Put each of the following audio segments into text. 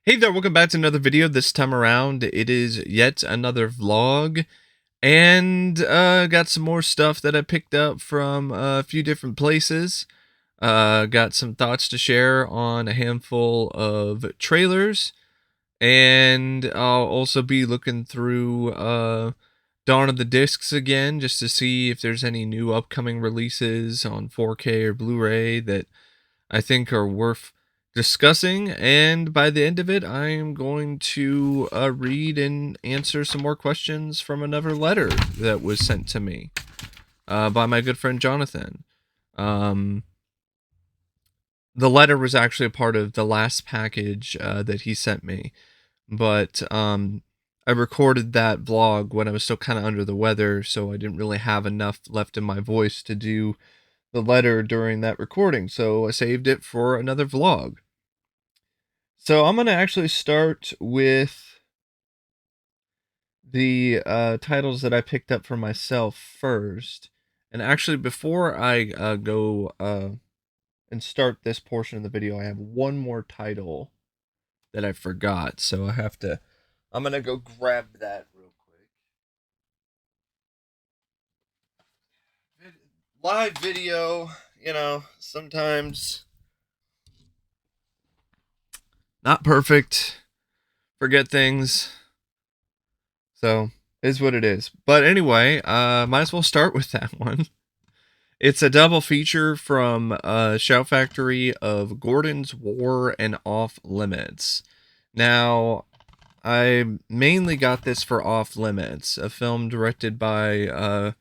Hey there, welcome back to another video. This time around, it is yet another vlog, and got some more stuff that I picked up from a few different places. Got some thoughts to share on a handful of trailers, and I'll also be looking through Dawn of the Discs again, just to see if there's any new upcoming releases on 4K or Blu-ray that I think are worth discussing. And by the end of it, I am going to read and answer some more questions from another letter that was sent to me by my good friend Jonathan. Um, the letter was actually a part of the last package that he sent me, but I recorded that vlog when I was still kind of under the weather, so I didn't really have enough left in my voice to do the letter during that recording, so I saved it for another vlog. So I'm going to actually start with the titles that I picked up for myself first. And actually, before I go and start this portion of the video, I have one more title that I forgot. So I'm going to go grab that real quick. Live video, sometimes not perfect, forget things. So, is what it is. But anyway, might as well start with that one. It's a double feature from Shout Factory of Gordon's War and Off Limits. Now, I mainly got this for Off Limits, a film directed by,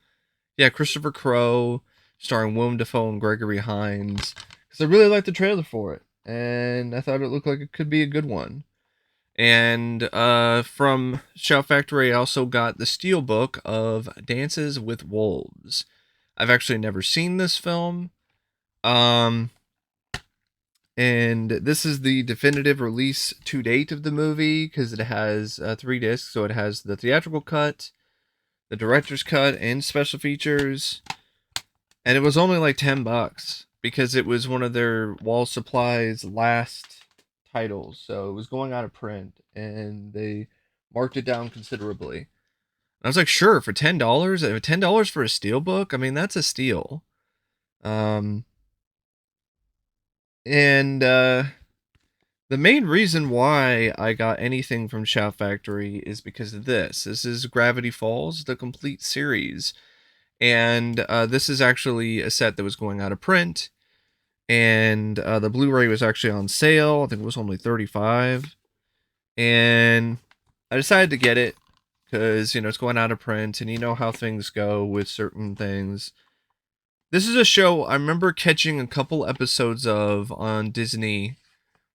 Christopher Crowe, starring Willem Dafoe and Gregory Hines, because I really liked the trailer for it, and I thought it looked like it could be a good one. And from Shout Factory, I also got the steelbook of Dances with Wolves. I've actually never seen this film. And this is the definitive release to date of the movie because it has 3 discs. So it has the theatrical cut, the director's cut, and special features. And it was only like $10 because it was one of their Wall Supply's last titles. So it was going out of print and they marked it down considerably. I was like, sure, for $10, $10 for a steelbook. I mean, that's a steal. Um, and the main reason why I got anything from Shout Factory is because of this. This is Gravity Falls, the complete series, and this is actually a set that was going out of print, and the Blu-ray was actually on sale. I think it was only $35, and I decided to get it because it's going out of print, and you know how things go with certain things. This is a show I remember catching a couple episodes of on Disney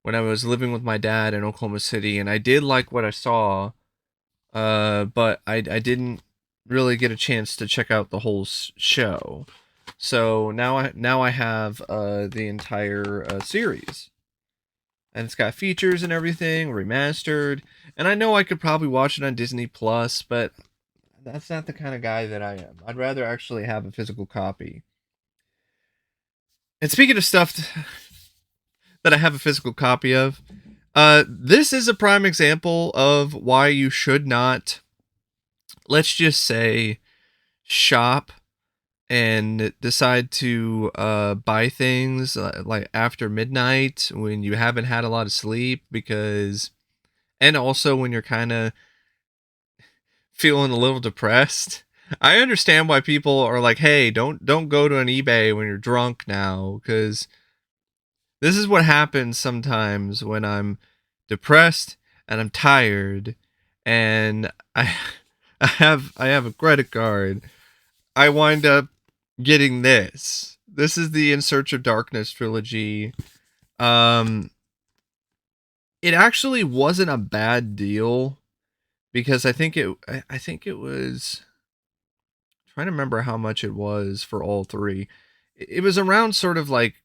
when I was living with my dad in Oklahoma City, and I did like what I saw, but I didn't really get a chance to check out the whole show. So now I have the entire series, and it's got features and everything remastered. And I know I could probably watch it on Disney Plus, but that's not the kind of guy that I am. I'd rather actually have a physical copy. And speaking of stuff that I have a physical copy of, this is a prime example of why you should not, let's just say, shop and decide to buy things like after midnight when you haven't had a lot of sleep, and also when you're kind of feeling a little depressed. I understand why people are like, "Hey, don't go to an eBay when you're drunk now," because this is what happens sometimes when I'm depressed and I'm tired and I I have a credit card. I wind up getting this. This is the In Search of Darkness trilogy. Um it actually wasn't a bad deal because I think it was, trying to remember how much it was for all three. It was around sort of like,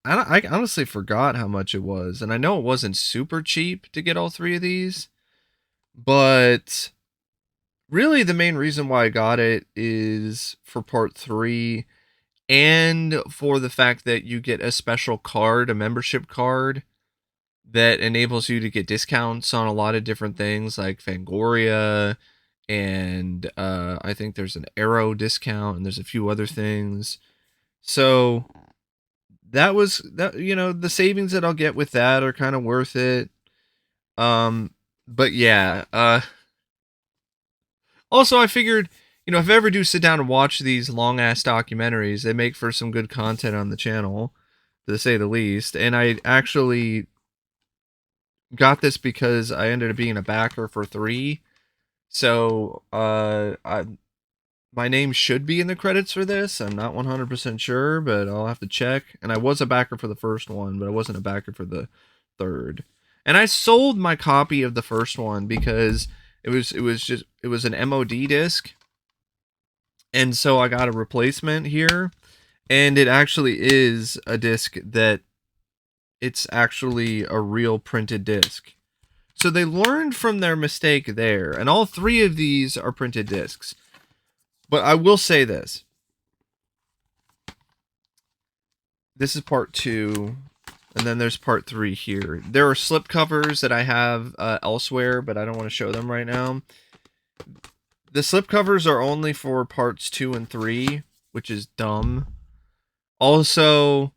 I honestly forgot how much it was, and I know it wasn't super cheap to get all 3 of these, but really the main reason why I got it is for part 3 and for the fact that you get a special card, a membership card that enables you to get discounts on a lot of different things like Fangoria, and I think there's an Arrow discount, and there's a few other things. So that was that. The savings that I'll get with that are kind of worth it. Um, but yeah. Also, I figured, if I ever do sit down and watch these long ass documentaries, they make for some good content on the channel, to say the least. And I actually got this because I ended up being a backer for 3. So, my name should be in the credits for this. I'm not 100% sure, but I'll have to check. And I was a backer for the first one, but I wasn't a backer for the third. And I sold my copy of the first one because it was an MOD disc, and so I got a replacement here, and it actually is a disc that it's actually a real printed disc. So they learned from their mistake there, and all 3 of these are printed discs. But I will say this. This is part 2, and then there's part 3 here. There are slip covers that I have elsewhere, but I don't want to show them right now. The slip covers are only for parts 2 and 3, which is dumb. Also,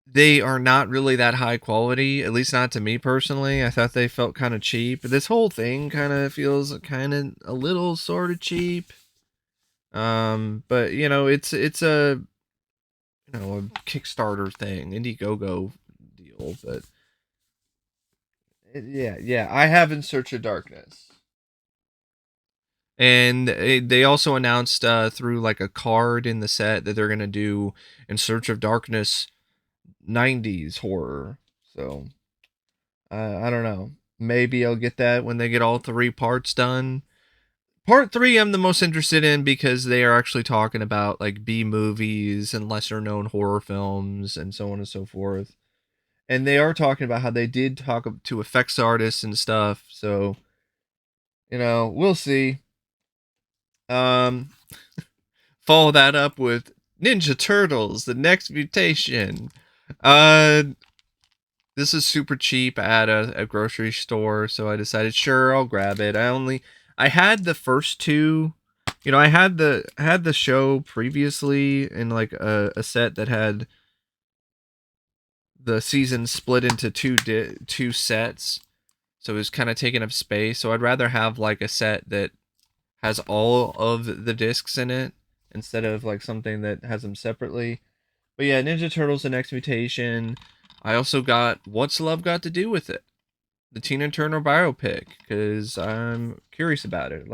they are not really that high quality, at least not to me personally. I thought they felt kind of cheap. This whole thing kind of feels kind of a little sort of cheap. But it's a Kickstarter thing, Indiegogo deal. But yeah, I have In Search of Darkness. And they also announced through like a card in the set that they're gonna do In Search of Darkness 90s horror. So I don't know. Maybe I'll get that when they get all 3 parts done. Part 3 I'm the most interested in because they are actually talking about like B movies and lesser known horror films and so on and so forth. And they are talking about how they did talk to effects artists and stuff. So, we'll see. Um, Follow that up with Ninja Turtles: The Next Mutation. Uh, this is super cheap at a grocery store, so I decided, sure, I'll grab it. I had the first 2. I had the show previously in like a set that had the season split into 2 sets, so it was kind of taking up space. So I'd rather have like a set that has all of the discs in it instead of like something that has them separately. But yeah, Ninja Turtles: The Next Mutation. I also got What's Love Got to Do with It, the Tina Turner biopic, because I'm curious about it.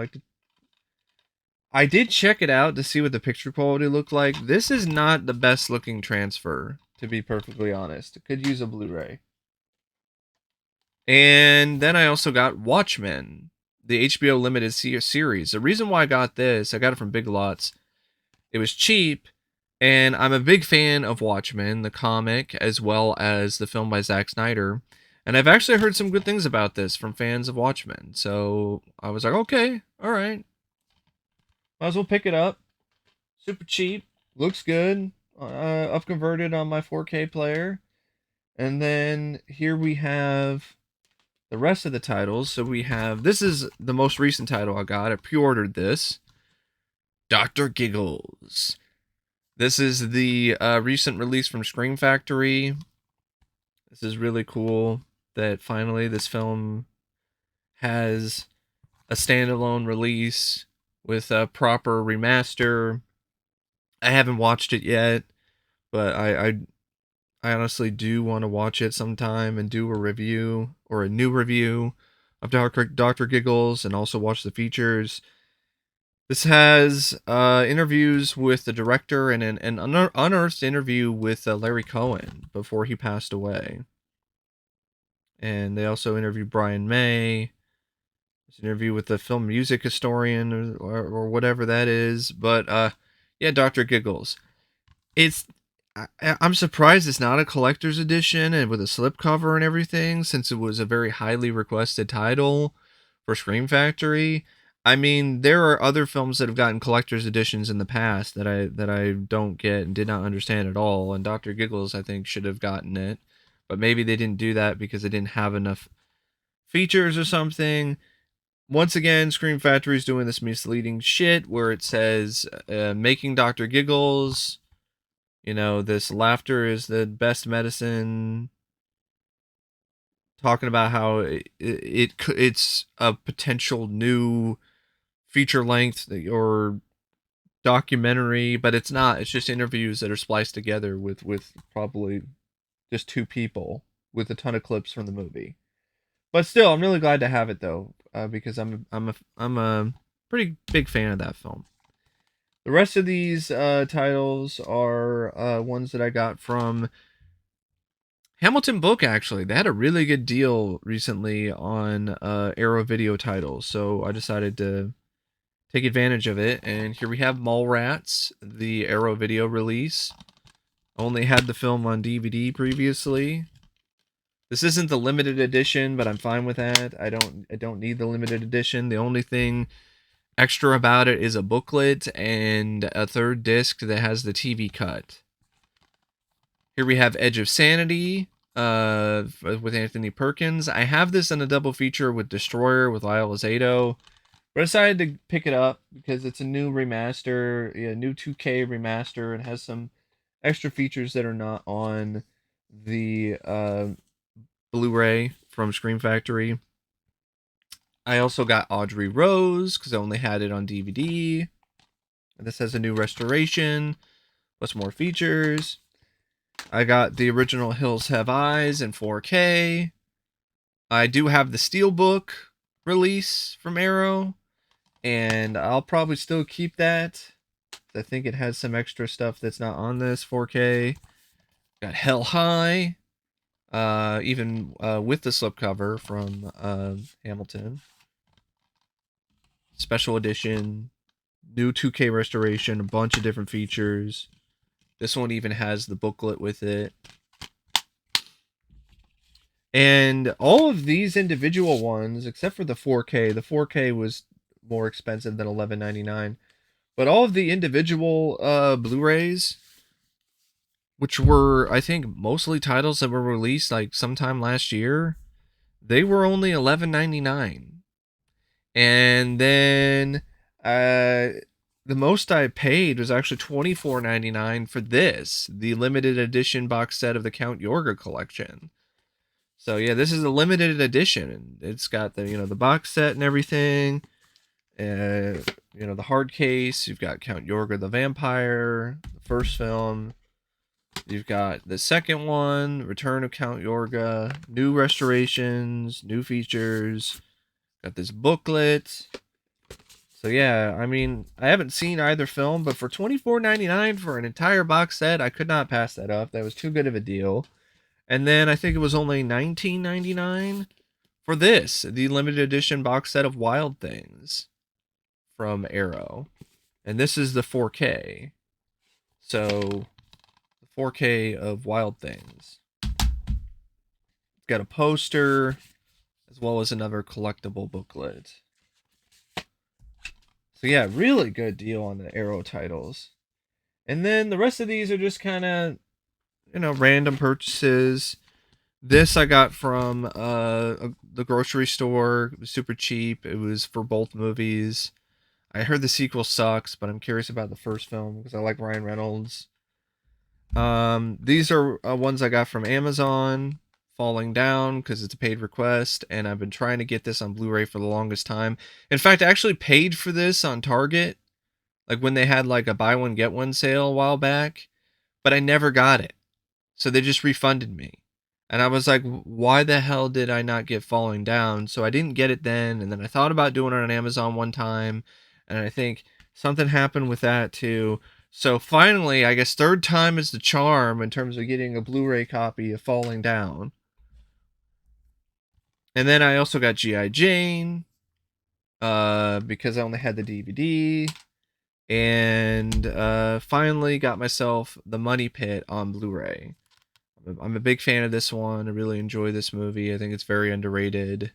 I did check it out to see what the picture quality looked like. This is not the best looking transfer, to be perfectly honest. It could use a Blu-ray. And then I also got Watchmen, the HBO limited series. The reason why I got this, I got it from Big Lots. It was cheap, and I'm a big fan of Watchmen, the comic, as well as the film by Zack Snyder. And I've actually heard some good things about this from fans of Watchmen. So I was like, okay, all right. Might as well pick it up. Super cheap. Looks good. Upconverted on my 4K player. And then here we have the rest of the titles. So we have, this is the most recent title I got. I pre-ordered this. Dr. Giggles. This is the recent release from Scream Factory. This is really cool that finally this film has a standalone release with a proper remaster. I haven't watched it yet, but I honestly do want to watch it sometime and do a review or a new review of Dr. Giggles and also watch the features. This has interviews with the director and an unearthed interview with Larry Cohen before he passed away. And they also interviewed Brian May. This interview with the film music historian or whatever that is. But yeah, Dr. Giggles. I'm surprised it's not a collector's edition and with a slipcover and everything, since it was a very highly requested title for Scream Factory. I mean, there are other films that have gotten collector's editions in the past that I don't get and did not understand at all, and Dr. Giggles I think should have gotten it. but maybe they didn't do that because they didn't have enough features or something. Once again, Scream Factory's doing this misleading shit where it says making Dr. Giggles, this laughter is the best medicine, talking about how it's a potential new feature length or documentary, but it's not. It's just interviews that are spliced together with probably just two people with a ton of clips from the movie. But still, I'm really glad to have it though, because I'm a pretty big fan of that film. The rest of these titles are ones that I got from Hamilton Book. Actually, they had a really good deal recently on Arrow Video titles, so I decided to take advantage of it. And here we have Mallrats, the Arrow Video release. Only had the film on DVD previously. This isn't the limited edition, but I'm fine with that. I don't need the limited edition. The only thing extra about it is a booklet and a third disc that has the TV cut. Here we have Edge of Sanity with Anthony Perkins. I have this in a double feature with Destroyer with Lyle Zato, but I decided to pick it up because it's a new remaster, a new 2K remaster, and has some extra features that are not on the Blu-ray from Scream Factory. I also got Audrey Rose because I only had it on DVD. This has a new restoration, plus more features. I got the original Hills Have Eyes in 4K. I do have the Steelbook release from Arrow, and I'll probably still keep that. I think it has some extra stuff that's not on this 4K. Got Hell High, even with the slipcover from Hamilton. Special edition, new 2K restoration, a bunch of different features. This one even has the booklet with it. And all of these individual ones, except for the 4K, the 4K was more expensive than $11.99. But all of the individual Blu-rays, which were, I think, mostly titles that were released like sometime last year, they were only $11.99. And then the most I paid was actually $24.99 for this, the limited edition box set of the Count Yorga collection. So yeah, this is a limited edition. It's got the box set and everything. The hard case. You've got Count Yorga the Vampire, the first film. You've got the second one, Return of Count Yorga, new restorations, new features. Got this booklet. So yeah, I mean, I haven't seen either film, but for $24.99 for an entire box set, I could not pass that up. That was too good of a deal. And then I think it was only $19.99 for this, the limited edition box set of Wild Things from Arrow. And this is the 4K. So, the 4K of Wild Things. It's got a poster as well as another collectible booklet. So yeah, really good deal on the Arrow titles. And then the rest of these are just kind of, random purchases. This I got from the grocery store. It was super cheap. It was for both movies. I heard the sequel sucks, but I'm curious about the first film because I like Ryan Reynolds. These are ones I got from Amazon. Falling Down because it's a paid request, and I've been trying to get this on Blu-ray for the longest time. In fact, I actually paid for this on Target, like when they had like a buy one get one sale a while back, but I never got it. So they just refunded me. And I was like, why the hell did I not get Falling Down? So I didn't get it then, and then I thought about doing it on Amazon one time, and I think something happened with that too. So finally, I guess third time is the charm in terms of getting a Blu-ray copy of Falling Down. And then I also got G.I. Jane, because I only had the DVD. And finally got myself The Money Pit on Blu-ray. I'm a big fan of this one. I really enjoy this movie. I think it's very underrated.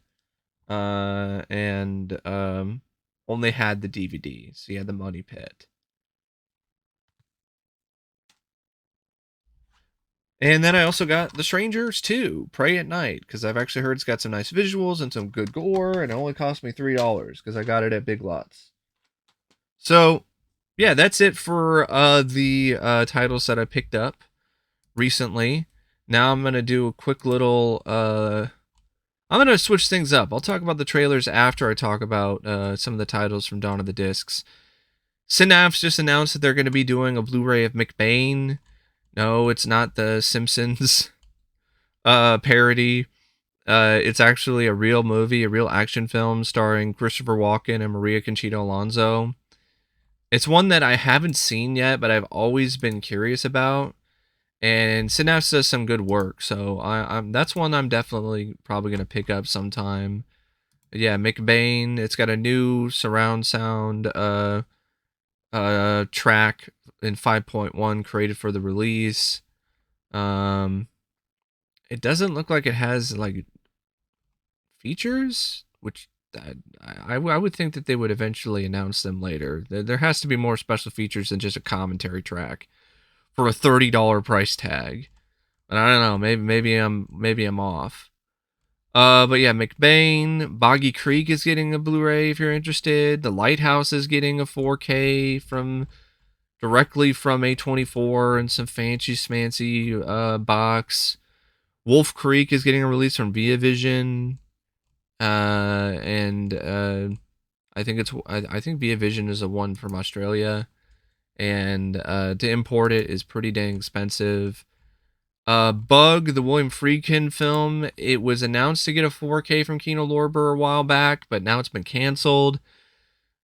And only had the DVD. So yeah, The Money Pit. And then I also got The Strangers 2, Pray at Night, because I've actually heard it's got some nice visuals and some good gore, and it only cost me $3 because I got it at Big Lots. So, yeah, that's it for the titles that I picked up recently. Now I'm gonna do a quick little. I'm gonna switch things up. I'll talk about the trailers after I talk about some of the titles from Dawn of the Discs. Synapse just announced that they're going to be doing a Blu-ray of McBain. No, it's not the Simpsons parody. It's actually a real movie, a real action film starring Christopher Walken and Maria Conchita Alonso. It's one that I haven't seen yet, but I've always been curious about. And Synapse does some good work, so I'm that's one I'm definitely probably gonna pick up sometime. But yeah, McBain. It's got a new surround sound track in 5.1 created for the release. Um, it doesn't look like it has like features, which I would think that they would eventually announce them later. There has to be more special features than just a commentary track for a $30 price tag. And I don't know, maybe I'm off. But yeah, McBain, Boggy Creek is getting a Blu-ray if you're interested. The Lighthouse is getting a 4K from directly from A24 and some fancy smancy box. Wolf Creek is getting a release from Via Vision. And I think I think Via Vision is a one from Australia, and to import it is pretty dang expensive. Bug, the William Friedkin film, it was announced to get a 4K from Kino Lorber a while back, but now it's been canceled.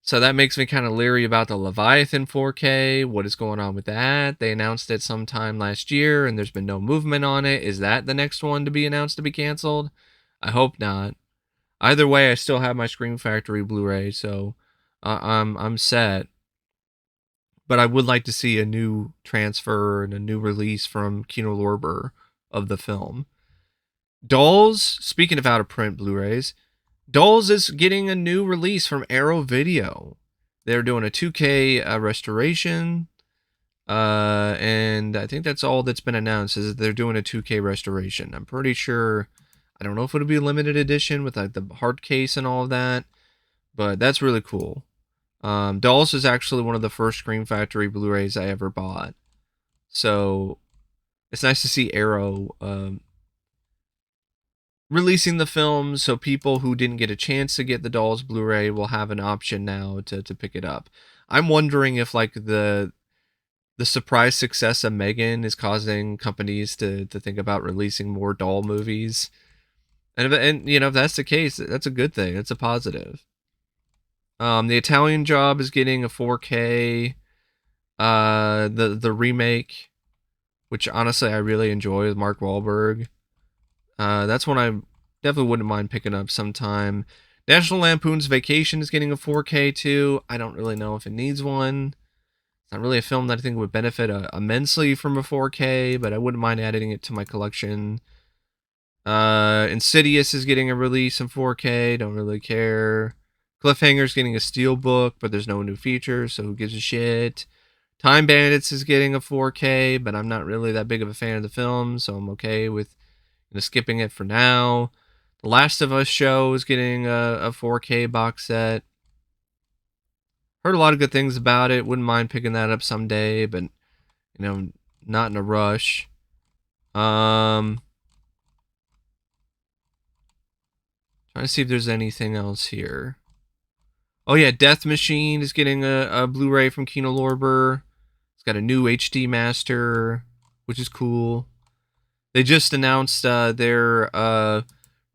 So that makes me kind of leery about the Leviathan 4K. What is going on with that? They announced it sometime last year, and there's been no movement on it. Is that the next one to be announced to be canceled? I hope not. Either way, I still have my Scream Factory Blu-ray, so I'm set. But I would like to see a new transfer and a new release from Kino Lorber of the film. Dolls, speaking of out of print Blu-rays, Dolls is getting a new release from Arrow Video. They're doing a 2K restoration, and I think that's all that's been announced is that they're doing a 2K restoration. I'm pretty sure. I don't know if it'll be a limited edition with like the hard case and all of that, but that's really cool. Dolls is actually one of the first Scream Factory Blu-rays I ever bought, so it's nice to see Arrow releasing the film, so people who didn't get a chance to get the Dolls Blu-ray will have an option now to pick it up. I'm wondering if like the surprise success of Megan is causing companies to think about releasing more doll movies. And you know, if that's the case, that's a good thing. That's a positive. The Italian Job is getting a 4K. The remake, which honestly I really enjoy with Mark Wahlberg. That's one I definitely wouldn't mind picking up sometime. National Lampoon's Vacation is getting a 4K too. I don't really know if it needs one. It's not really a film that I think would benefit immensely from a 4K, but I wouldn't mind adding it to my collection. Insidious is getting a release in 4K. Don't really care. Cliffhanger's getting a steelbook, but there's no new features, so who gives a shit? Time Bandits is getting a 4K, but I'm not really that big of a fan of the film, so I'm okay with skipping it for now. The Last of Us show is getting a 4K box set. Heard a lot of good things about it. Wouldn't mind picking that up someday, but not in a rush. Trying to see if there's anything else here. Oh yeah, Death Machine is getting a Blu-ray from Kino Lorber. It's got a new HD master, which is cool. They just announced their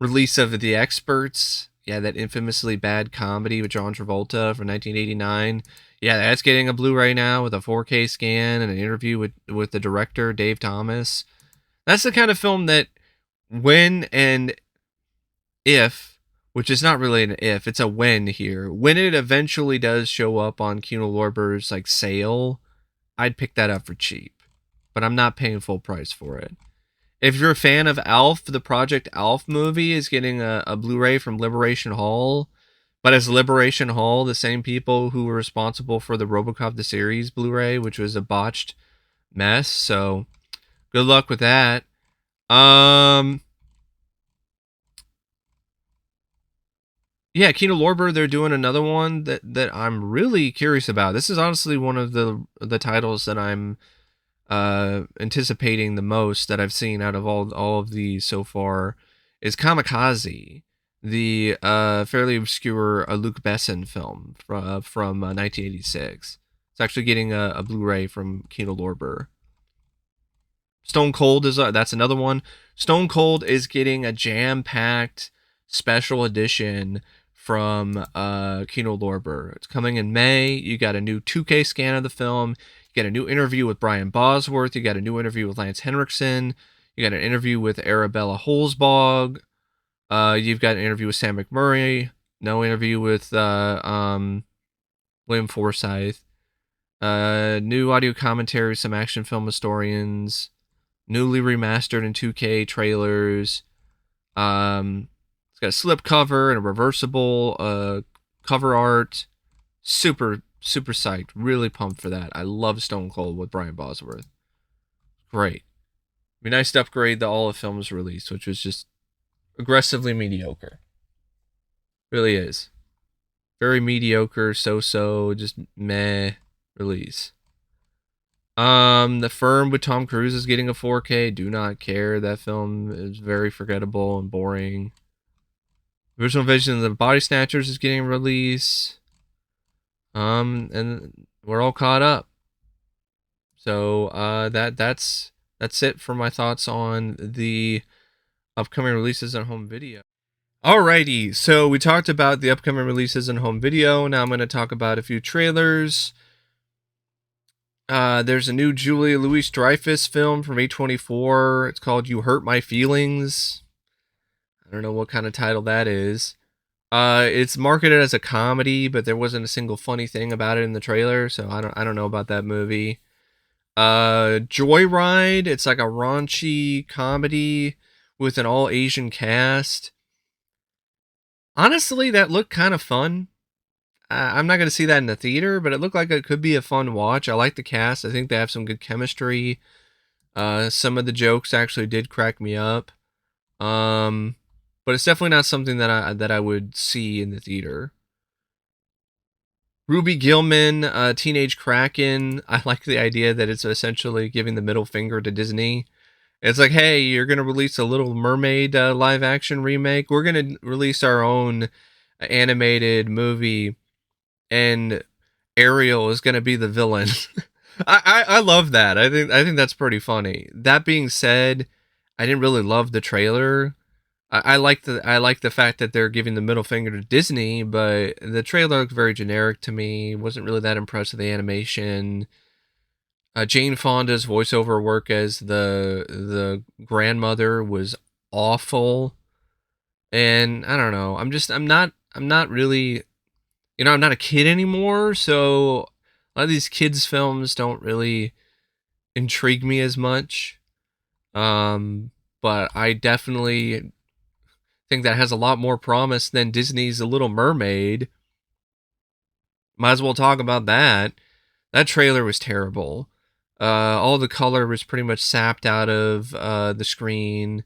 release of The Experts. Yeah, that infamously bad comedy with John Travolta from 1989. Yeah, that's getting a Blu-ray now with a 4K scan and an interview with the director, Dave Thomas. That's the kind of film that when and if, which is not really an if, it's a when here. When it eventually does show up on Kino Lorber's like sale, I'd pick that up for cheap. But I'm not paying full price for it. If you're a fan of Alf, the Project Alf movie is getting a Blu-ray from Liberation Hall. But as Liberation Hall, the same people who were responsible for the RoboCop the series Blu-ray, which was a botched mess. So Good luck with that. Um, yeah, Kino Lorber, they're doing another one that I'm really curious about. This is honestly one of the titles that I'm anticipating the most that I've seen out of all of these so far is Kamikaze, the fairly obscure Luc Besson film from 1986. It's actually getting a Blu-ray from Kino Lorber. Stone Cold is that's another one. Stone Cold is getting a jam-packed special edition from Kino Lorber. It's coming in May. You got a new 2K scan of the film. You got a new interview with Brian Bosworth. You got a new interview with Lance Henriksen. You got an interview with Arabella Holzbog. You've got an interview with Sam McMurray. No interview with William Forsythe. New audio commentary, some action film historians, newly remastered in 2K trailers. It's got a slip cover and a reversible cover art. Super psyched. Really pumped for that. I love Stone Cold with Brian Bosworth. Great. Be nice to upgrade the all of films release, which was just aggressively mediocre. Really is. Very mediocre, so, just meh release. The Firm with Tom Cruise is getting a 4K. Do not care. That film is very forgettable and boring. Original Vision of the Body Snatchers is getting a release. And we're all caught up. So that's it for my thoughts on the upcoming releases on home video. Alrighty, so we talked about the upcoming releases in home video. Now I'm going to talk about a few trailers. There's a new Julia Louis-Dreyfus film from A24. It's called You Hurt My Feelings. I don't know what kind of title that is. It's marketed as a comedy, but there wasn't a single funny thing about it in the trailer, so I don't know about that movie. Joyride, it's like a raunchy comedy with an all Asian cast. Honestly, that looked kind of fun. I'm not going to see that in the theater, but it looked like it could be a fun watch. I like the cast. I think they have some good chemistry. Some of the jokes actually did crack me up. But it's definitely not something that I would see in the theater. Ruby Gillman, Teenage Kraken. I like the idea that it's essentially giving the middle finger to Disney. It's like, hey, you're going to release a Little Mermaid live action remake. We're going to release our own animated movie, and Ariel is going to be the villain. I love that. I think that's pretty funny. That being said, I didn't really love the trailer. I like the fact that they're giving the middle finger to Disney, but the trailer looked very generic to me. Wasn't really that impressed with the animation. Jane Fonda's voiceover work as the grandmother was awful, and I don't know. I'm not really, I'm not a kid anymore, so a lot of these kids films don't really intrigue me as much. But I definitely think that has a lot more promise than Disney's The Little Mermaid. Might as well talk about that. That trailer was terrible. All the color was pretty much sapped out of the screen.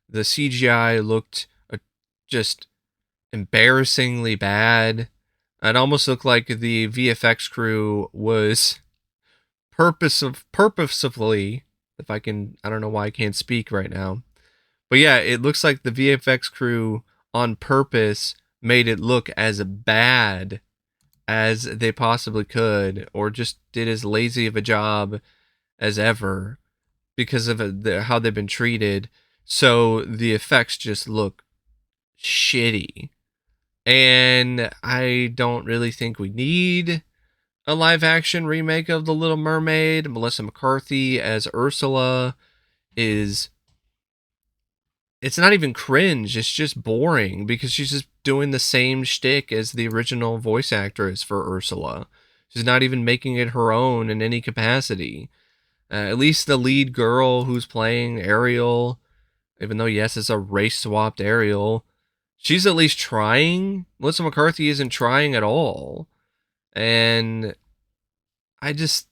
The CGI looked just embarrassingly bad. It almost looked like the VFX crew was purposefully, I don't know why I can't speak right now. But yeah, it looks like the VFX crew on purpose made it look as bad as they possibly could, or just did as lazy of a job as ever because of how they've been treated. So the effects just look shitty. And I don't really think we need a live action remake of The Little Mermaid. Melissa McCarthy as Ursula is, it's not even cringe, it's just boring because she's just doing the same shtick as the original voice actress for Ursula. She's not even making it her own in any capacity. At least the lead girl who's playing Ariel, even though, yes, it's a race swapped Ariel, she's at least trying. Melissa McCarthy isn't trying at all. And I just,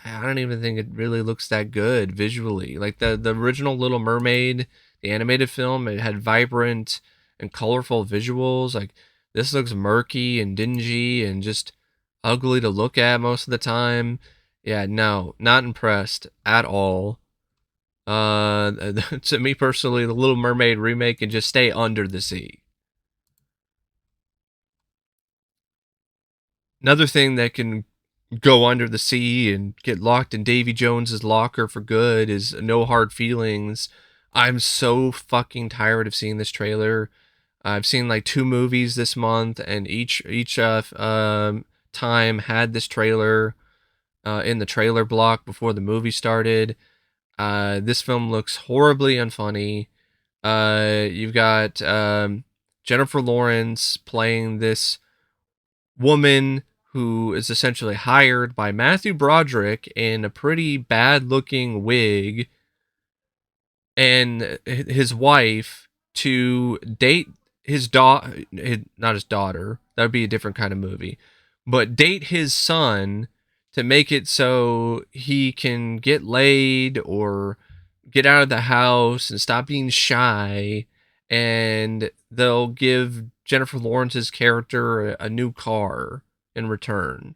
I don't even think it really looks that good visually. Like the original Little Mermaid, the animated film, it had vibrant and colorful visuals. Like this looks murky and dingy and just ugly to look at most of the time. Yeah, no, not impressed at all. To me personally, the Little Mermaid remake can just stay under the sea. Another thing that can go under the sea and get locked in Davy Jones's locker for good is No Hard Feelings. I'm so fucking tired of seeing this trailer. I've seen like 2 movies this month, and each time had this trailer in the trailer block before the movie started. This film looks horribly unfunny. You've got Jennifer Lawrence playing this woman who is essentially hired by Matthew Broderick in a pretty bad looking wig and his wife to date his daughter, not his daughter, that would be a different kind of movie, but date his son to make it so he can get laid or get out of the house and stop being shy. And they'll give Jennifer Lawrence's character a new car in return.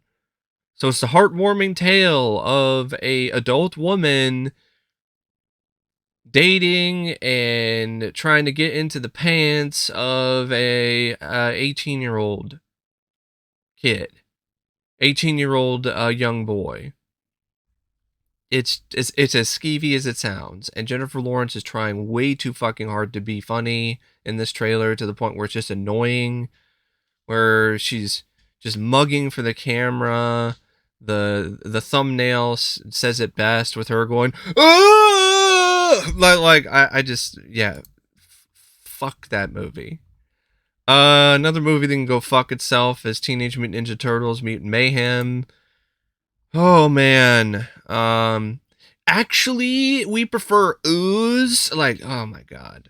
So it's the heartwarming tale of a adult woman dating and trying to get into the pants of a 18-year-old kid, 18-year-old young boy. It's as skeevy as it sounds, and Jennifer Lawrence is trying way too fucking hard to be funny in this trailer to the point where it's just annoying, where she's just mugging for the camera. The thumbnail says it best with her going, "Ah!" I just, yeah, fuck that movie. Another movie that can go fuck itself is Teenage Mutant Ninja Turtles: Mutant Mayhem. Oh man. Actually, we prefer ooze. Like, oh my god.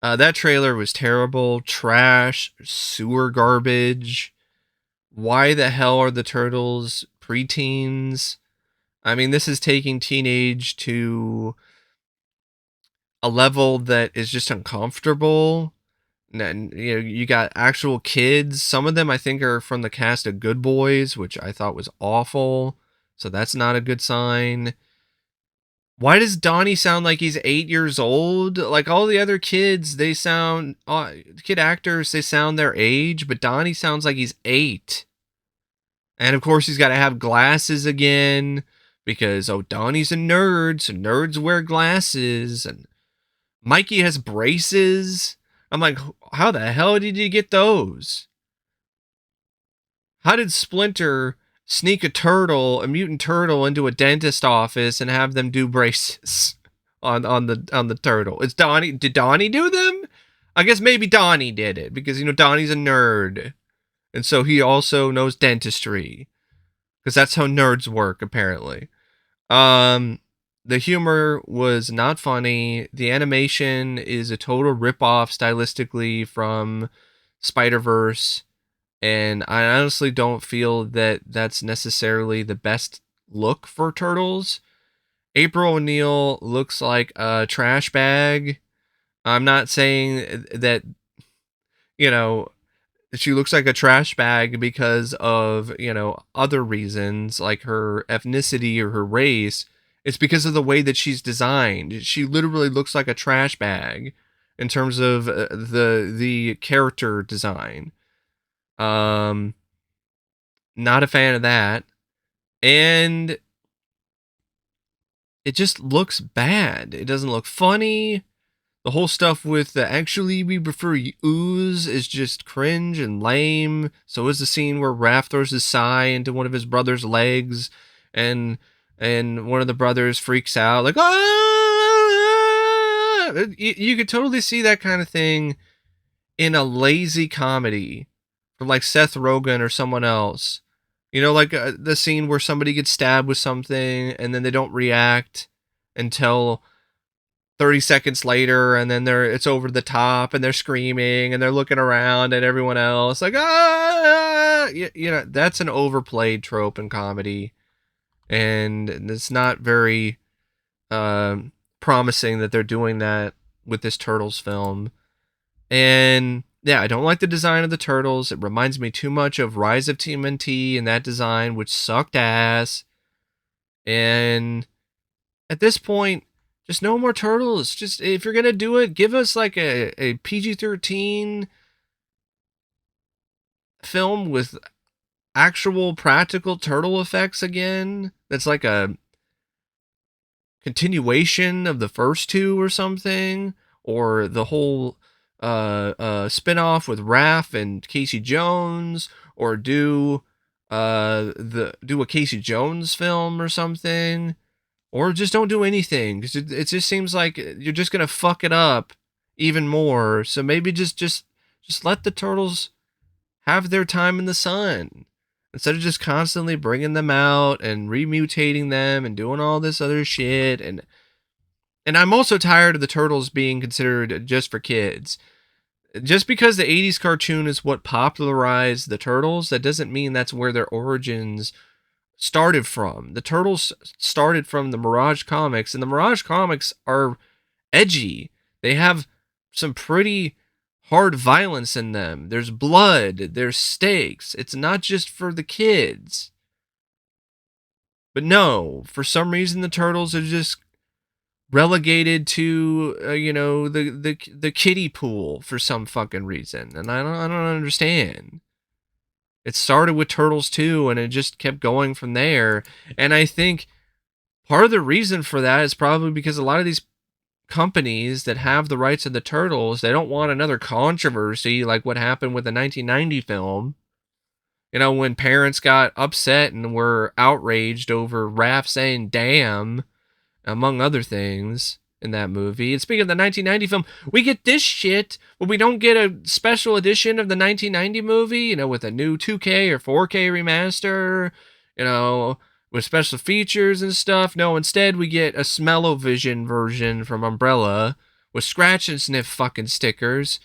That trailer was terrible, trash, sewer garbage. Why the hell are the turtles preteens? I mean, this is taking teenage to a level that is just uncomfortable. And you got actual kids. Some of them I think are from the cast of Good Boys, which I thought was awful. So that's not a good sign. Why does Donnie sound like he's 8 years old? Like all the other kids, they sound kid actors, they sound their age, but Donnie sounds like he's 8. And of course, he's got to have glasses again because, oh, Donnie's a nerd, so nerds wear glasses. And Mikey has braces. I'm like, how the hell did you get those? How did Splinter sneak a mutant turtle, into a dentist office and have them do braces on the turtle? It's Donnie. Did Donnie do them? I guess maybe Donnie did it because Donnie's a nerd. And so he also knows dentistry. Because that's how nerds work, apparently. The humor was not funny. The animation is a total ripoff stylistically from Spider-Verse. And I honestly don't feel that that's necessarily the best look for Turtles. April O'Neil looks like a trash bag. I'm not saying that, you know, she looks like a trash bag because of, other reasons like her ethnicity or her race. It's because of the way that she's designed. She literally looks like a trash bag in terms of the character design. Not a fan of that. And it just looks bad. It doesn't look funny. The whole stuff with the actually we prefer ooze is just cringe and lame. So is the scene where Raph throws his sigh into one of his brother's legs, and one of the brothers freaks out like, ah! You could totally see that kind of thing in a lazy comedy from like Seth Rogen or someone else. Like the scene where somebody gets stabbed with something and then they don't react until 30 seconds later, and then it's over the top and they're screaming and they're looking around at everyone else like, ah! That's an overplayed trope in comedy. and it's not very uh, promising that they're doing that with this Turtles film. And yeah, I don't like the design of the turtles. It reminds me too much of Rise of TMNT and that design, which sucked ass. And at this point, just no more turtles. Just if you're gonna do it, give us like a PG-13 film with actual practical turtle effects again. That's like a continuation of the first two or something, or the whole spin-off with Raph and Casey Jones, or do a Casey Jones film or something, or just don't do anything, because it just seems like you're just gonna fuck it up even more. So maybe just let the turtles have their time in the sun instead of just constantly bringing them out and remutating them and doing all this other shit. And I'm also tired of the turtles being considered just for kids. Just because the 80s cartoon is what popularized the turtles, that doesn't mean that's where their origins started from. The turtles started from the Mirage comics, and the Mirage comics are edgy. They have some pretty hard violence in them. There's blood, there's stakes. It's not just for the kids. But no, for some reason the turtles are just relegated to the kiddie pool for some fucking reason, and I don't understand. It started with Turtles 2 and it just kept going from there. And I think part of the reason for that is probably because a lot of these companies that have the rights of the Turtles, they don't want another controversy like what happened with the 1990 film. You know, when parents got upset and were outraged over Raph saying damn, among other things, in that movie. And speaking of the 1990 film, we get this shit, but we don't get a special edition of the 1990 movie, with a new 2K or 4K remaster, with special features and stuff. No, instead we get a Smell-O-Vision version from Umbrella with scratch and sniff fucking stickers.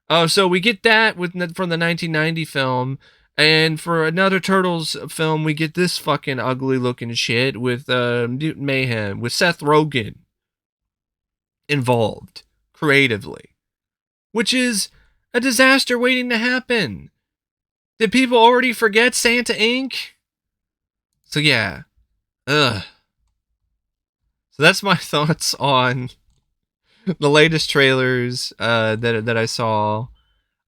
Oh, so we get that from the 1990 film. And for another Turtles film, we get this fucking ugly looking shit with Mutant Mayhem, with Seth Rogen involved creatively, which is a disaster waiting to happen. Did people already forget Santa Inc? So yeah, ugh. So that's my thoughts on the latest trailers that I saw.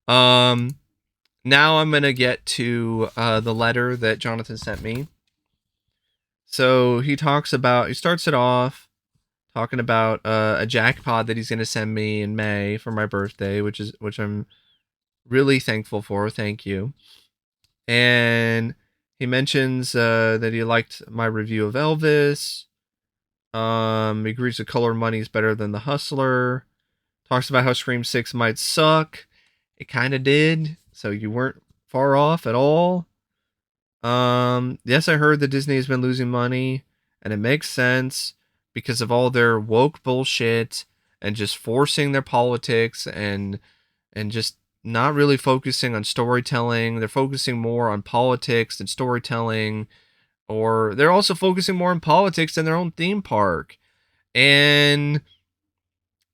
Now I'm gonna get to the letter that Jonathan sent me. So he starts it off talking about a jackpot that he's gonna send me in May for my birthday, which I'm really thankful for. Thank you. And he mentions that he liked my review of Elvis. He agrees that Color Money is better than The Hustler. Talks about how Scream 6 might suck. It kind of did, so you weren't far off at all. Yes, I heard that Disney has been losing money, and it makes sense because of all their woke bullshit and just forcing their politics and just not really focusing on storytelling. They're focusing more on politics than storytelling, or they're also focusing more on politics than their own theme park. And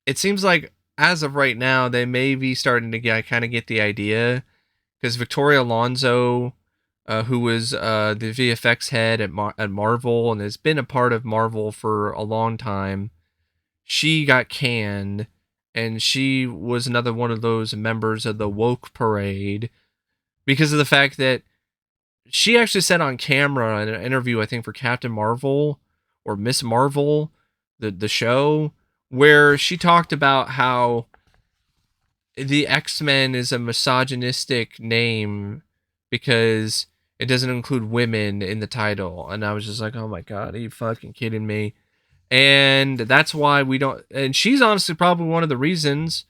it seems like as of right now, they may be starting to get the idea, because Victoria Alonso, who was the VFX head at Marvel and has been a part of Marvel for a long time, she got canned, and she was another one of those members of the woke parade because of the fact that she actually said on camera in an interview, I think for Captain Marvel or Miss Marvel, the show, where she talked about how the X-Men is a misogynistic name because it doesn't include women in the title. And I was just like, oh my God, are you fucking kidding me? And that's why we don't. And she's honestly probably one of the reasons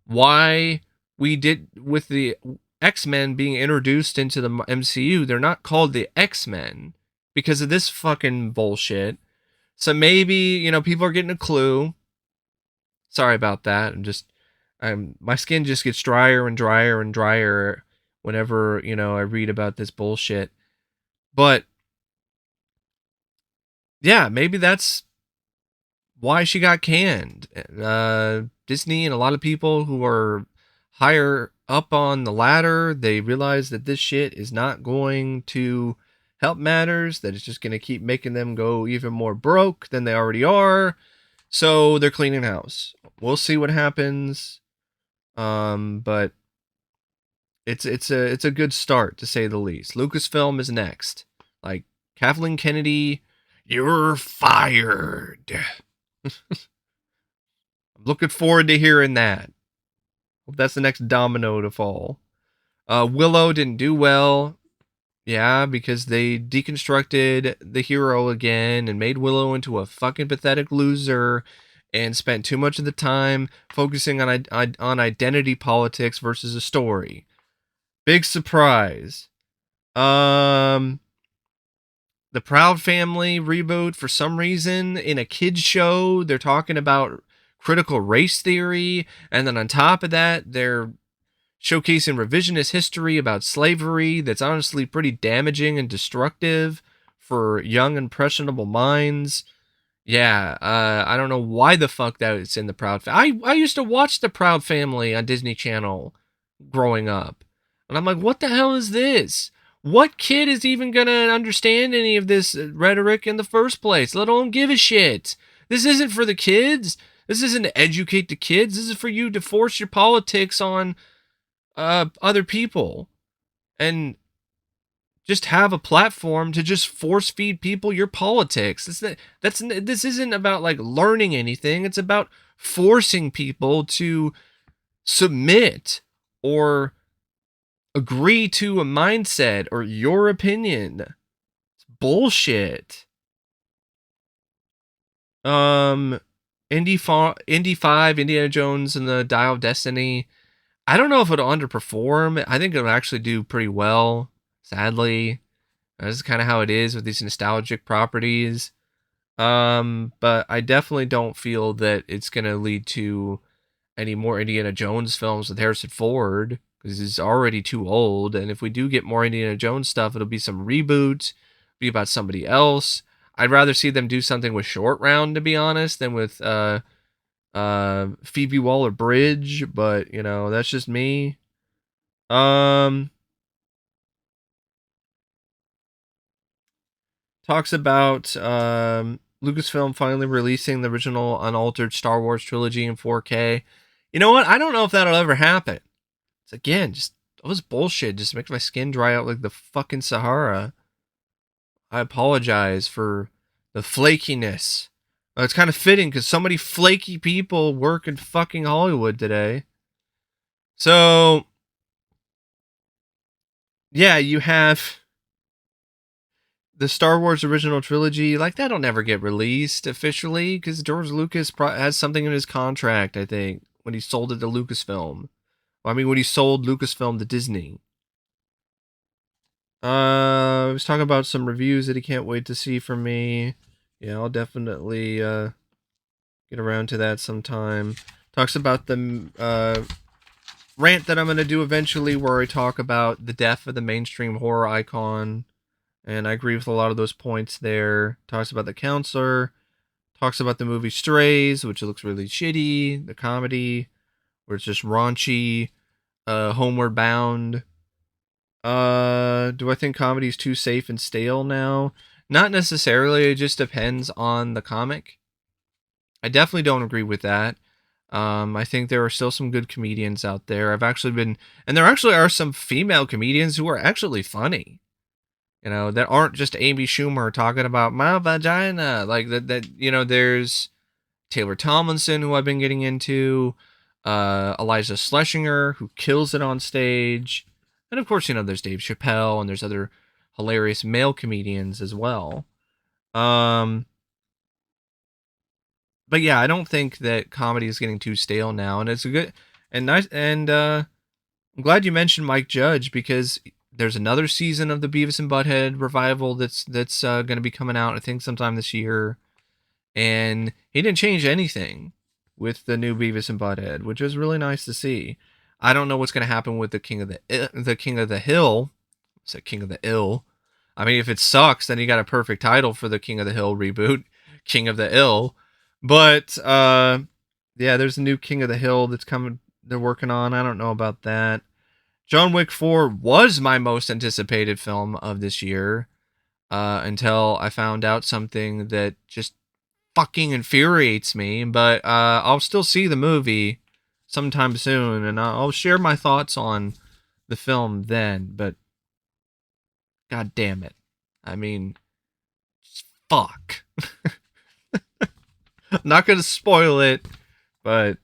why we did with the X-Men being introduced into the MCU. They're not called the X-Men because of this fucking bullshit. So maybe, people are getting a clue. Sorry about that. My skin just gets drier and drier and drier whenever, I read about this bullshit. But yeah, maybe that's why she got canned. Disney and a lot of people who are higher up on the ladder, they realize that this shit is not going to help matters, that it's just going to keep making them go even more broke than they already are. So they're cleaning house. We'll see what happens. But it's a good start to say the least. Lucasfilm is next. Like Kathleen Kennedy, you're fired. I'm looking forward to hearing that. Hope that's the next domino to fall. Willow didn't do well. Yeah, because they deconstructed the hero again and made Willow into a fucking pathetic loser and spent too much of the time focusing on identity politics versus a story. Big surprise. Um the Proud Family reboot, for some reason, in a kids show, they're talking about critical race theory, and then on top of that, they're showcasing revisionist history about slavery that's honestly pretty damaging and destructive for young, impressionable minds. Yeah, I don't know why the fuck that it's in the Proud Family. I used to watch the Proud Family on Disney Channel growing up, and I'm like, what the hell is this? What kid is even gonna understand any of this rhetoric in the first place? Let alone give a shit. This isn't for the kids. This isn't to educate the kids. This is for you to force your politics on other people and just have a platform to just force feed people your politics. This isn't about like learning anything. It's about forcing people to submit or agree to a mindset or your opinion. It's bullshit. Um Indy 5, Indiana Jones and the Dial of Destiny. I don't know if it'll underperform. I think it'll actually do pretty well, sadly. This is kind of how it is with these nostalgic properties. But I definitely don't feel that it's going to lead to any more Indiana Jones films with Harrison Ford because he's already too old. And if we do get more Indiana Jones stuff, it'll be some reboot, be about somebody else. I'd rather see them do something with Short Round, to be honest, than with Phoebe Waller-Bridge. But you know, that's just me. Um, talks about Lucasfilm finally releasing the original unaltered Star Wars trilogy in 4K. You know what? I don't know if that'll ever happen. It's again just all this bullshit. Just makes my skin dry out like the fucking Sahara. I apologize for the flakiness. It's kind of fitting because so many flaky people work in fucking Hollywood today. So yeah, you have the Star Wars original trilogy, like that'll never get released officially because George Lucas has something in his contract, I think, when he sold it to Lucasfilm. Well, I mean, when he sold Lucasfilm to Disney. I was talking about some reviews that he can't wait to see from me. Yeah, I'll definitely get around to that sometime. Talks about the rant that I'm going to do eventually where I talk about the death of the mainstream horror icon. And I agree with a lot of those points there. Talks about The Counselor. Talks about the movie Strays, which looks really shitty. The comedy, where it's just raunchy. Homeward Bound. Do I think comedy is too safe and stale now? Not necessarily. It just depends on the comic. I definitely don't agree with that. I think there are still some good comedians out there. And there actually are some female comedians who are actually funny. You know, that aren't just Amy Schumer talking about my vagina. Like there's Taylor Tomlinson, who I've been getting into, Eliza Schlesinger, who kills it on stage. And of course, there's Dave Chappelle and there's other hilarious male comedians as well. But yeah, I don't think that comedy is getting too stale now. And it's a good and nice. And I'm glad you mentioned Mike Judge because there's another season of the Beavis and Butthead revival that's going to be coming out, I think, sometime this year. And he didn't change anything with the new Beavis and Butthead, which is really nice to see. I don't know what's going to happen with the King of the Hill. It's a King of the Ill. I mean, if it sucks, then you got a perfect title for the King of the Hill reboot, King of the Ill. But yeah, there's a new King of the Hill that's coming. They're working on. I don't know about that. John Wick 4 was my most anticipated film of this year until I found out something that just fucking infuriates me. But I'll still see the movie sometime soon, and I'll share my thoughts on the film then. But god damn it. I mean, fuck. I'm not going to spoil it, but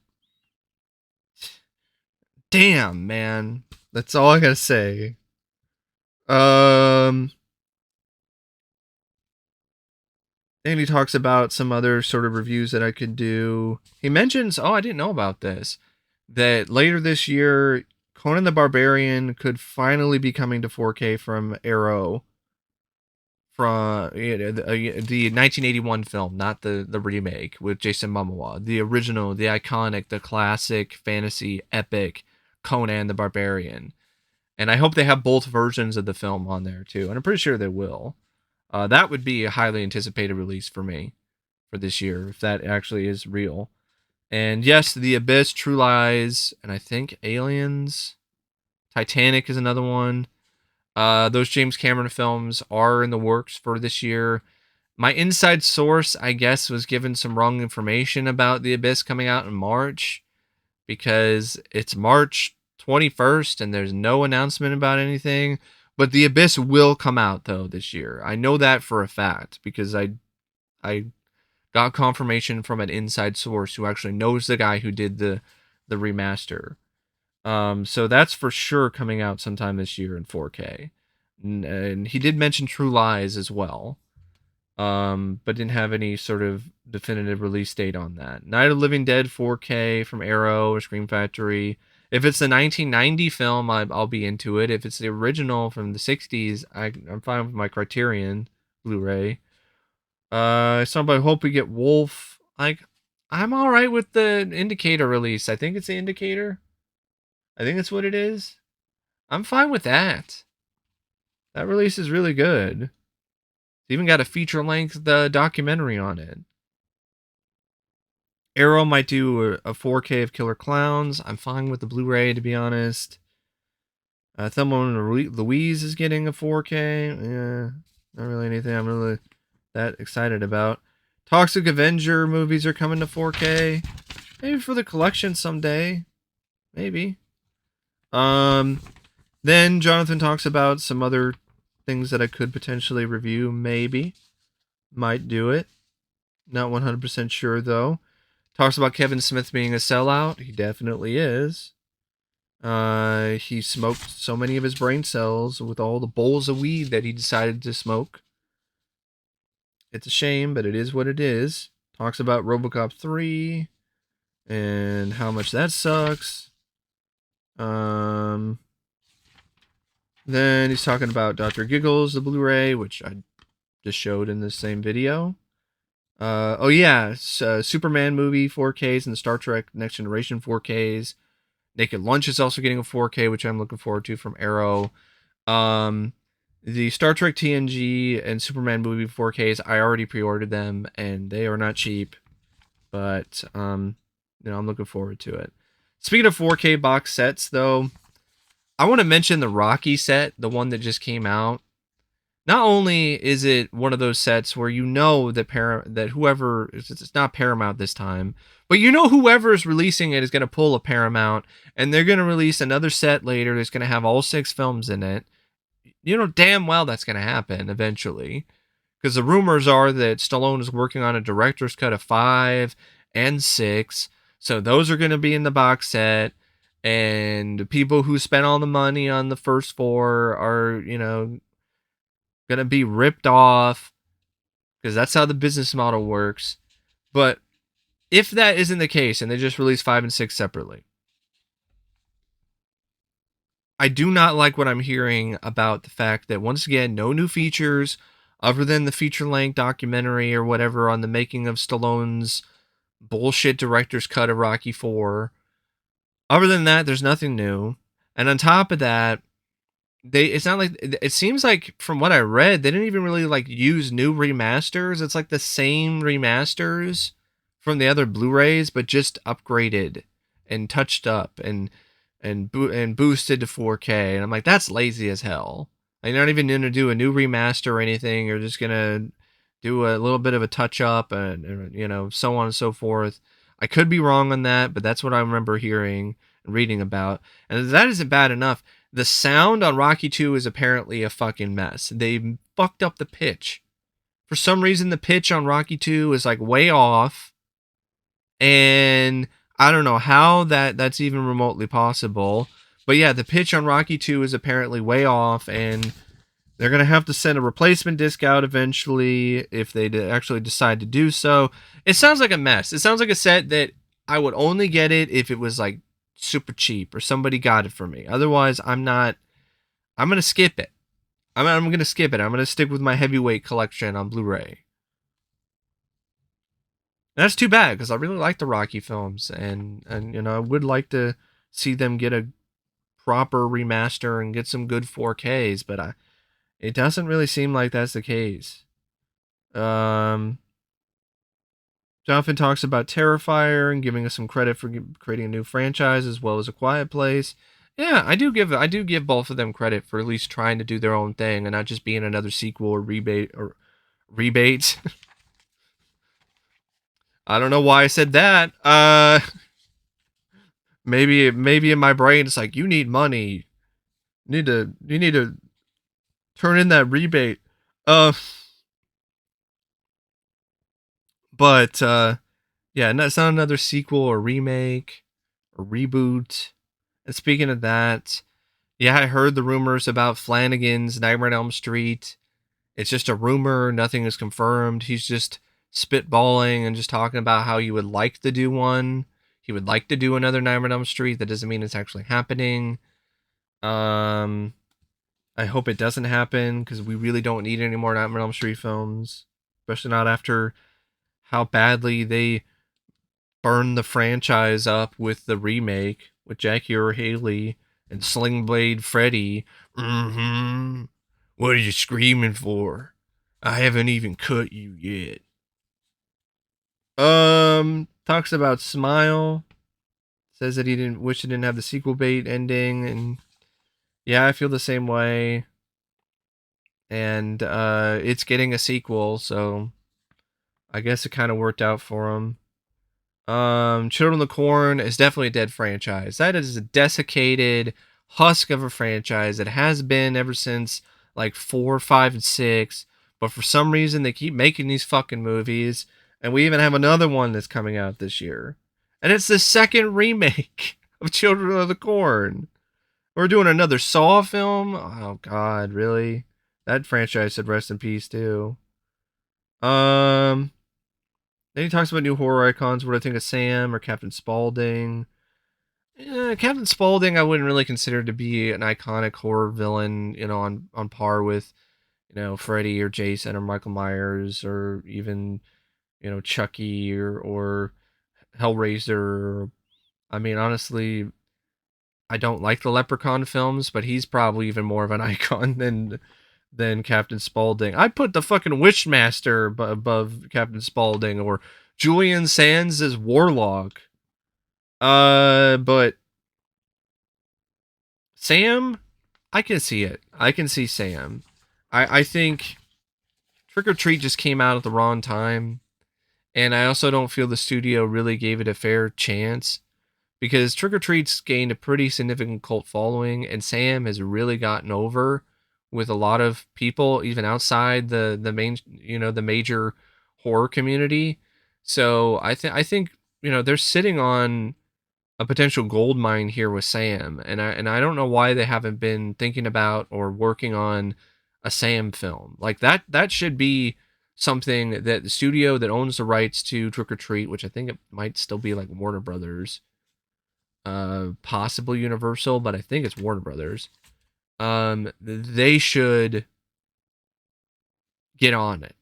damn, man. That's all I got to say. Um, Then he talks about some other sort of reviews that I could do. He mentions, oh, I didn't know about this, that later this year, Conan the Barbarian could finally be coming to 4K from Arrow, from the 1981 film, not the remake with Jason Momoa, the original, the iconic, the classic fantasy epic Conan the Barbarian. And I hope they have both versions of the film on there too, and I'm pretty sure they will. That would be a highly anticipated release for me for this year if that actually is real. And yes, The Abyss, True Lies, and I think Aliens, Titanic is another one. Those James Cameron films are in the works for this year. My inside source, I guess, was given some wrong information about The Abyss coming out in March because it's March 21st and there's no announcement about anything. But The Abyss will come out though this year. I know that for a fact because I got confirmation from an inside source who actually knows the guy who did the remaster. So that's for sure coming out sometime this year in 4K. And he did mention True Lies as well, but didn't have any sort of definitive release date on that. Night of the Living Dead 4K from Arrow or Scream Factory. If it's the 1990 film, I'll be into it. If it's the original from the 60s, I'm fine with my Criterion Blu-ray. Somebody hope we get Wolf. Like, I'm all right with the Indicator release. I think it's the Indicator. I think that's what it is. I'm fine with that. That release is really good. It's even got a feature-length documentary on it. Arrow might do a 4K of Killer Clowns. I'm fine with the Blu-ray, to be honest. Thelma and Louise is getting a 4K. Yeah, not really anything I'm really that excited about. Toxic Avenger movies are coming to 4K. Maybe for the collection someday. Maybe. Then Jonathan talks about some other things that I could potentially review. Maybe. Might do it. Not 100% sure though. Talks about Kevin Smith being a sellout. He definitely is. He smoked so many of his brain cells with all the bowls of weed that he decided to smoke. It's a shame, but it is what it is. Talks about RoboCop 3 and how much that sucks. Then he's talking about Dr. Giggles, the Blu-ray, which I just showed in the same video. Oh yeah, Superman movie 4Ks and the Star Trek Next Generation 4Ks. Naked Lunch is also getting a 4K, which I'm looking forward to from Arrow. The Star Trek TNG and Superman movie 4Ks, I already pre-ordered them, and they are not cheap. But I'm looking forward to it. Speaking of 4K box sets, though, I want to mention the Rocky set, the one that just came out. Not only is it one of those sets where you know that that whoever it's not Paramount this time, but you know whoever is releasing it is going to pull a Paramount, and they're going to release another set later that's going to have all 6 films in it. You know damn well that's going to happen eventually, because the rumors are that Stallone is working on a director's cut of 5 and 6, so those are going to be in the box set. And people who spent all the money on the first 4 are, gonna be ripped off because that's how the business model works. But if that isn't the case and they just release 5 and 6 separately, I do not like what I'm hearing about the fact that once again, no new features other than the feature-length documentary or whatever on the making of Stallone's bullshit director's cut of Rocky 4. Other than that, there's nothing new. And on top of that, it's not like it seems like from what I read, they didn't even really like use new remasters. It's like the same remasters from the other Blu-rays, but just upgraded and touched up and boosted to 4K. And I'm like, that's lazy as hell. Like, you're not even gonna do a new remaster or anything. You're just gonna do a little bit of a touch up and so on and so forth. I could be wrong on that, but that's what I remember hearing and reading about. And that isn't bad enough. The sound on Rocky 2 is apparently a fucking mess. They fucked up the pitch. For some reason, the pitch on Rocky 2 is like way off. And I don't know how that's even remotely possible. But yeah, the pitch on Rocky 2 is apparently way off. And they're going to have to send a replacement disc out eventually if they actually decide to do so. It sounds like a mess. It sounds like a set that I would only get it if it was like super cheap or somebody got it for me. Otherwise, I'm going to skip it. I'm going to skip it. I'm going to stick with my heavyweight collection on Blu-ray. And that's too bad because I really like the Rocky films and I would like to see them get a proper remaster and get some good 4Ks, but it doesn't really seem like that's the case. Um, Jonathan talks about Terrifier and giving us some credit for creating a new franchise as well as A Quiet Place. Yeah, I do give both of them credit for at least trying to do their own thing and not just being another sequel or rebate. I don't know why I said that. Maybe in my brain it's like you need money. You need to turn in that rebate. Uh, but yeah, no, it's not another sequel or remake or reboot. And speaking of that, yeah, I heard the rumors about Flanagan's Nightmare on Elm Street. It's just a rumor, nothing is confirmed. He's just spitballing and just talking about how he would like to do one. He would like to do another Nightmare on Elm Street. That doesn't mean it's actually happening. Um, I hope it doesn't happen because we really don't need any more Nightmare on Elm Street films, especially not after how badly they burned the franchise up with the remake with Jackie Earle Haley and Sling Blade Freddy. Mm-hmm. What are you screaming for? I haven't even cut you yet. Talks about Smile. Says that he didn't wish he didn't have the sequel bait ending, and yeah, I feel the same way. And it's getting a sequel, so I guess it kind of worked out for him. Children of the Corn is definitely a dead franchise. That is a desiccated husk of a franchise. It has been ever since like 4, 5, and 6. But for some reason, they keep making these fucking movies. And we even have another one that's coming out this year. And it's the second remake of Children of the Corn. We're doing another Saw film. Oh, God, really? That franchise should rest in peace, too. Um, then he talks about new horror icons. What do I think of Sam or Captain Spaulding? Captain Spaulding, I wouldn't really consider to be an iconic horror villain, on par with, Freddy or Jason or Michael Myers or even, Chucky or Hellraiser. I mean, honestly, I don't like the Leprechaun films, but he's probably even more of an icon than Captain Spaulding. I'd put the fucking Wishmaster above Captain Spaulding or Julian Sands as Warlock. But Sam, I can see it. I can see Sam. I think Trick or Treat just came out at the wrong time, and I also don't feel the studio really gave it a fair chance because Trick or Treat's gained a pretty significant cult following, and Sam has really gotten over with a lot of people, even outside the main, the major horror community. So I think they're sitting on a potential gold mine here with Sam, and I don't know why they haven't been thinking about or working on a Sam film like that. That should be something that the studio that owns the rights to Trick or Treat, which I think it might still be like Warner Brothers, possibly Universal, but I think it's Warner Brothers. They should get on it.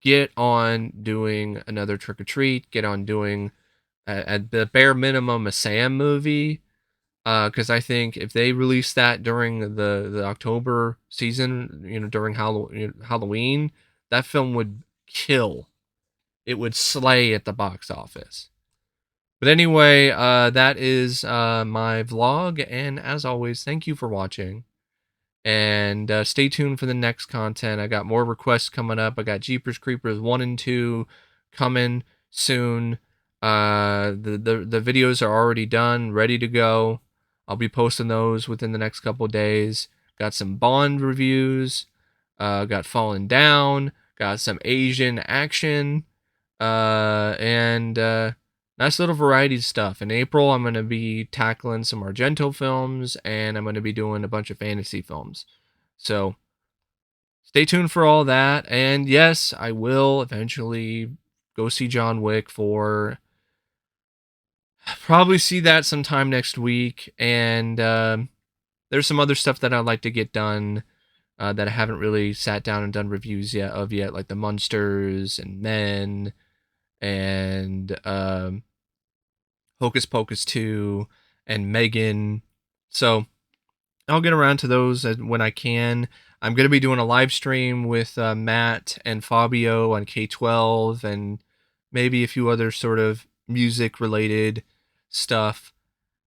Get on doing another Trick or Treat. Get on doing at the bare minimum a Sam movie. Because I think if they release that during the October season, during Halloween, that film would kill. It would slay at the box office. But anyway, that is my vlog, and as always, thank you for watching. And stay tuned for the next content. I got more requests coming up. I got Jeepers Creepers 1 and 2 coming soon. The videos are already done, ready to go. I'll be posting those within the next couple of days. Got some Bond reviews. Got Fallen Down. Got some Asian action. And nice little variety stuff. In April, I'm going to be tackling some Argento films, and I'm going to be doing a bunch of fantasy films. So stay tuned for all that. And yes, I will eventually go see John Wick 4. Probably see that sometime next week. And there's some other stuff that I'd like to get done that I haven't really sat down and done reviews yet, like the Munsters and Men and Hocus Pocus 2 and Megan. So I'll get around to those when I can. I'm going to be doing a live stream with Matt and Fabio on K12 and maybe a few other sort of music related stuff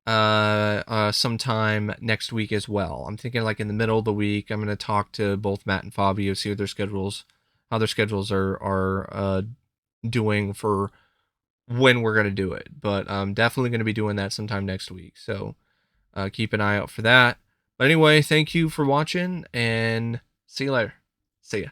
sometime next week as well. I'm thinking like in the middle of the week, I'm going to talk to both Matt and Fabio, see what how their schedules are doing for when we're going to do it. But I'm definitely going to be doing that sometime next week. So keep an eye out for that. But anyway, thank you for watching and see you later. See ya.